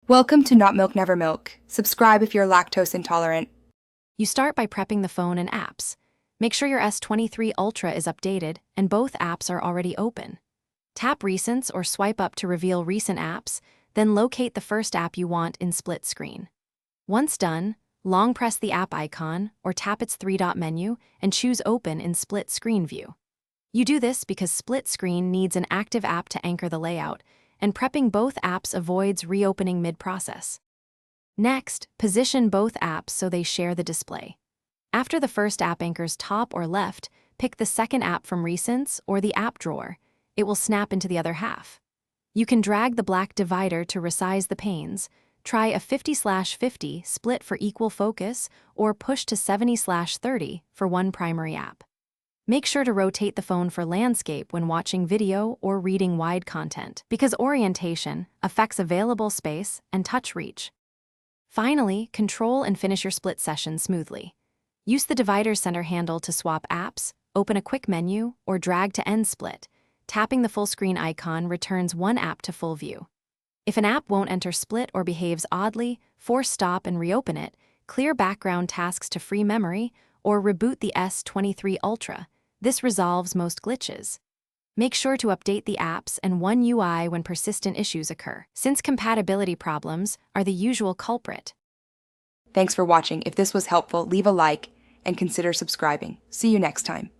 Welcome to Not Milk Never Milk. Subscribe if you're lactose intolerant. You start by prepping the phone and apps. Make sure your S23 Ultra is updated and both apps are already open. Tap Recents or swipe up to reveal recent apps, then locate the first app you want in split screen. Once done, long press the app icon or tap its three-dot menu and choose Open in split screen view. You do this because split screen needs an active app to anchor the layout, and prepping both apps avoids reopening mid-process. Next, position both apps so they share the display. After the first app anchors top or left, pick the second app from Recents or the app drawer. It will snap into the other half. You can drag the black divider to resize the panes, try a 50/50 split for equal focus, or push to 70/30 for one primary app. Make sure to rotate the phone for landscape when watching video or reading wide content, because orientation affects available space and touch reach. Finally, control and finish your split session smoothly. Use the divider's center handle to swap apps, open a quick menu, or drag to end split. Tapping the full screen icon returns one app to full view. If an app won't enter split or behaves oddly, force stop and reopen it, clear background tasks to free memory, or reboot the S23 Ultra. This resolves most glitches. Make sure to update the apps and One UI when persistent issues occur, since compatibility problems are the usual culprit. Thanks for watching. If this was helpful, leave a like and consider subscribing. See you next time.